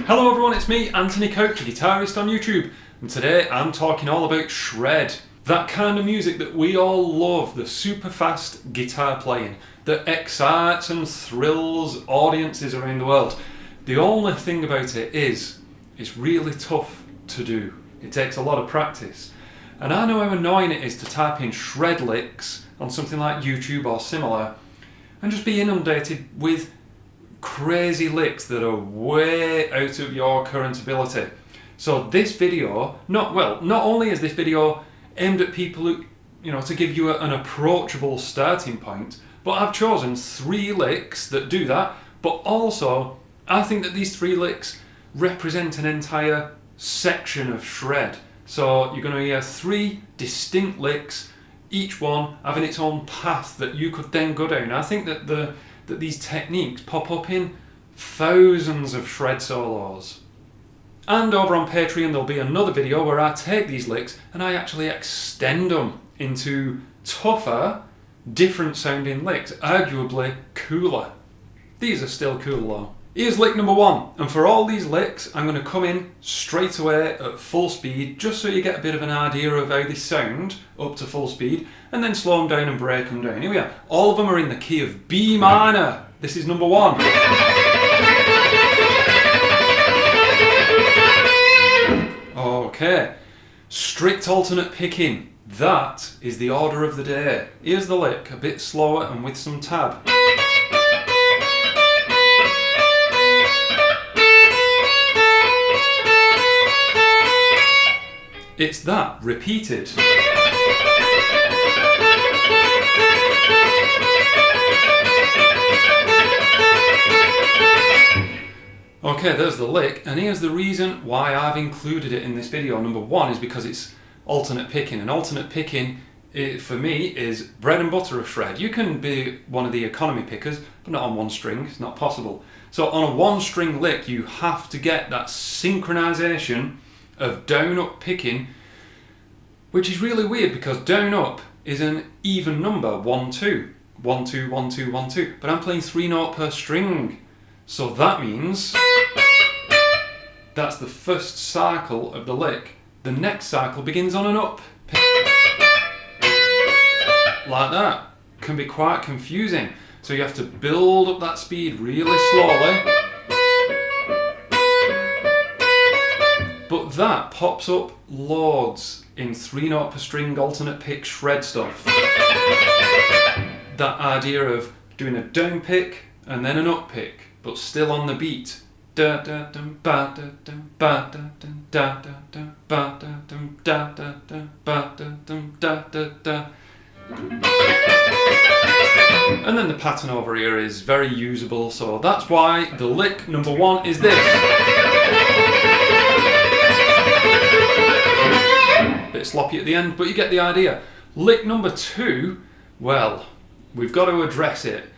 Hello everyone, it's me, Anthony Coach, a guitarist on YouTube, and today I'm talking all about shred. That kind of music that we all love, the super fast guitar playing that excites and thrills audiences around the world. The only thing about it is, it's really tough to do. It takes a lot of practice. And I know how annoying it is to type in shred licks on something like YouTube or similar and just be inundated with crazy licks that are way out of your current ability. So this video, not only is this video aimed at people who, to give you an approachable starting point, but I've chosen 3 licks that do that, but also I think that these 3 licks represent an entire section of shred. So you're going to hear 3 distinct licks, each one having its own path that you could then go down. I think that that these techniques pop up in thousands of shred solos. And over on Patreon there'll be another video where I take these licks and I actually extend them into tougher, different sounding licks, arguably cooler. These are still cool though. Here's lick number 1, and for all these licks I'm going to come in straight away at full speed just so you get a bit of an idea of how they sound up to full speed, and then slow them down and break them down. Here we are. All of them are in the key of B minor. This is number 1. Okay, strict alternate picking. That is the order of the day. Here's the lick, a bit slower and with some tab. It's that repeated. Okay, there's the lick, and here's the reason why I've included it in this video. Number 1 is because it's alternate picking, and alternate picking for me is bread and butter of shred. You can be one of the economy pickers, but not on one string, it's not possible. So on a 1-string lick you have to get that synchronization of down-up picking, which is really weird because down-up is an even number, 1-2, 1-2, 1-2, 1-2, but I'm playing 3 notes per string. So that means that's the first cycle of the lick. The next cycle begins on an up. Like that. Can be quite confusing. So you have to build up that speed really slowly. But that pops up loads in 3 note per string alternate pick shred stuff. That idea of doing a down pick and then an up pick, but still on the beat. Da da dum ba da dum ba da dum da da dum ba da dum da da dum ba da dum da da da. And then the pattern over here is very usable, so that's why the lick number 1 is this. Bit sloppy at the end, but you get the idea. Lick number 2, well, we've got to address it.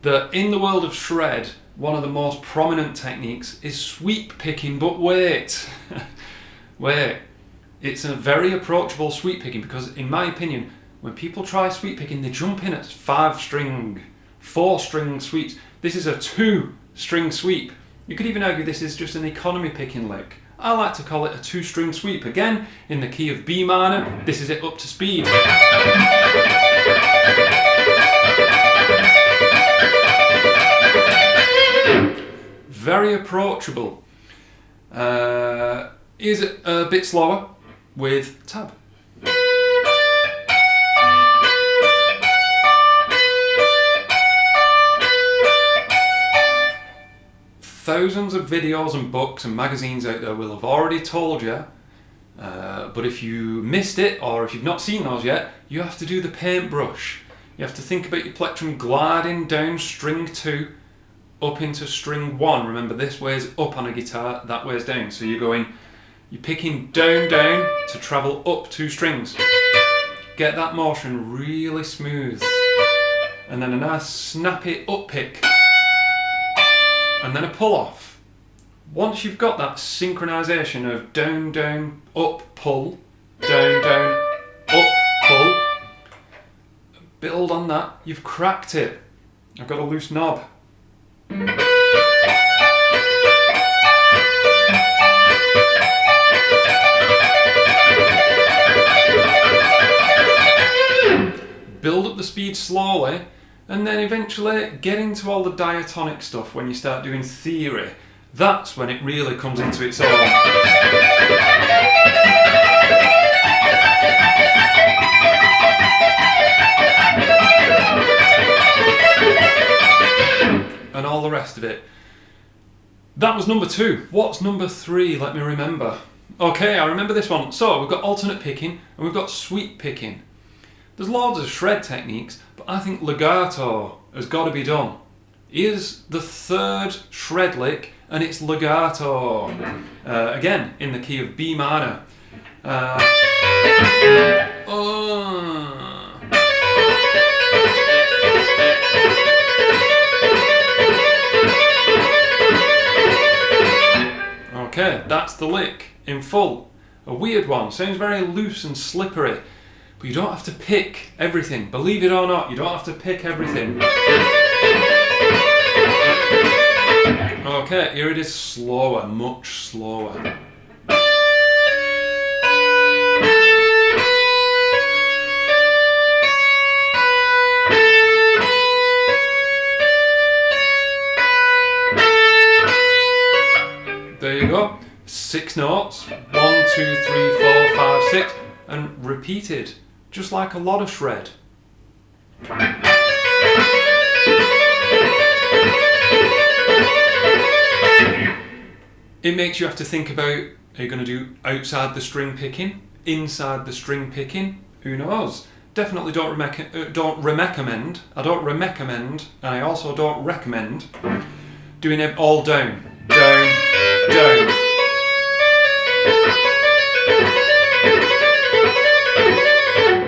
That in the world of shred, one of the most prominent techniques is sweep picking, but wait, wait. It's a very approachable sweep picking because, in my opinion, when people try sweep picking, they jump in at 5-string, 4-string sweeps. This is a 2-string sweep. You could even argue this is just an economy picking lick. I like to call it a 2-string sweep. Again, in the key of B minor, this is it up to speed. Very approachable. Is it a bit slower with tab? Thousands of videos and books and magazines out there will have already told you, but if you missed it or if you've not seen those yet, you have to do the paintbrush. You have to think about your plectrum gliding down string 2 up into string 1. Remember, this way's up on a guitar, that way's down. So you're picking down, down to travel up 2 strings. Get that motion really smooth. And then a nice snappy up pick. And then a pull off. Once you've got that synchronization of down, down, up, pull, down, down, up, pull, build on that, you've cracked it. I've got a loose knob. build up the speed slowly, and then eventually get into all the diatonic stuff when you start doing theory. That's when it really comes into its own. And all the rest of it. That was number 2. What's number 3? Let me remember. Okay, I remember this one. So we've got alternate picking and we've got sweep picking. There's loads of shred techniques, but I think legato has got to be done. Here's the 3rd shred lick, and it's legato. Again, in the key of B minor. Okay, that's the lick in full. A weird one, sounds very loose and slippery, but you don't have to pick everything. Believe it or not, you don't have to pick everything. Okay, here it is slower, much slower. There you go. 6 notes. 1, 2, 3, 4, 5, 6. And repeated. Just like a lot of shred. It makes you have to think about, are you going to do outside the string picking? Inside the string picking? Who knows? Definitely don't recommend. I don't recommend, and I also don't recommend doing it all down. Down, down.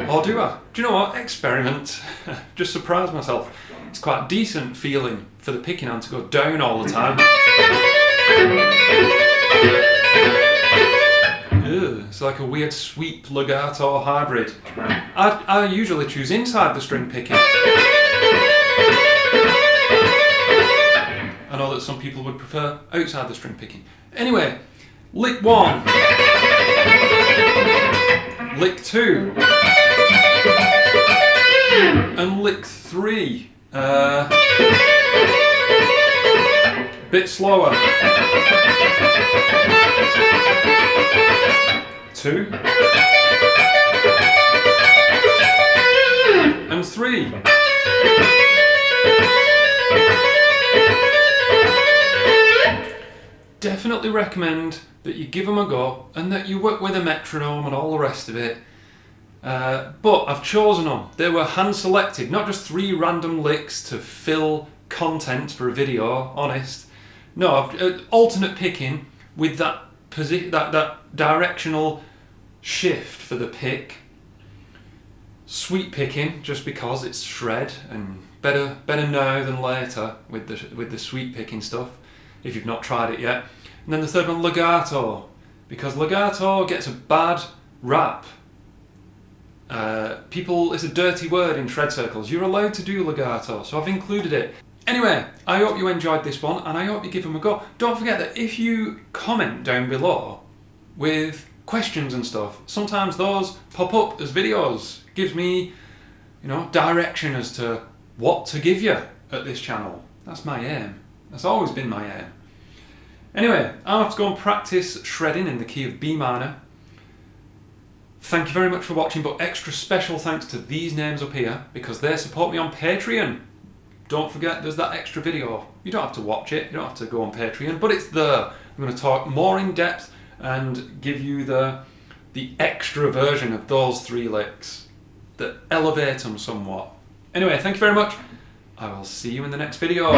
Or do I? Do you know what? Experiment. Just surprise myself. It's quite a decent feeling for the picking hand to go down all the time. Ew, it's like a weird sweep legato hybrid. I usually choose inside the string picking. I know that some people would prefer outside the string picking. Anyway, lick 1, lick 2, and lick 3. Bit slower. 2 and 3. Definitely recommend that you give them a go and that you work with a metronome and all the rest of it. But I've chosen them. They were hand selected, not just 3 random licks to fill content for a video, honest. No, I've alternate picking with that directional shift for the pick. Sweep picking, just because it's shred and better now than later with the sweep picking stuff, if you've not tried it yet. And then the third one, legato, because legato gets a bad rap. It's a dirty word in shred circles. You're allowed to do legato, so I've included it. Anyway, I hope you enjoyed this one and I hope you give them a go. Don't forget that if you comment down below with questions and stuff, sometimes those pop up as videos. Gives me, direction as to what to give you at this channel. That's my aim. That's always been my aim. Anyway, I'll have to go and practice shredding in the key of B minor. Thank you very much for watching, but extra special thanks to these names up here because they support me on Patreon. Don't forget there's that extra video. You don't have to watch it, you don't have to go on Patreon, but it's there. I'm going to talk more in depth and give you the extra version of those 3 licks that elevate them somewhat. Anyway, thank you very much. I will see you in the next video.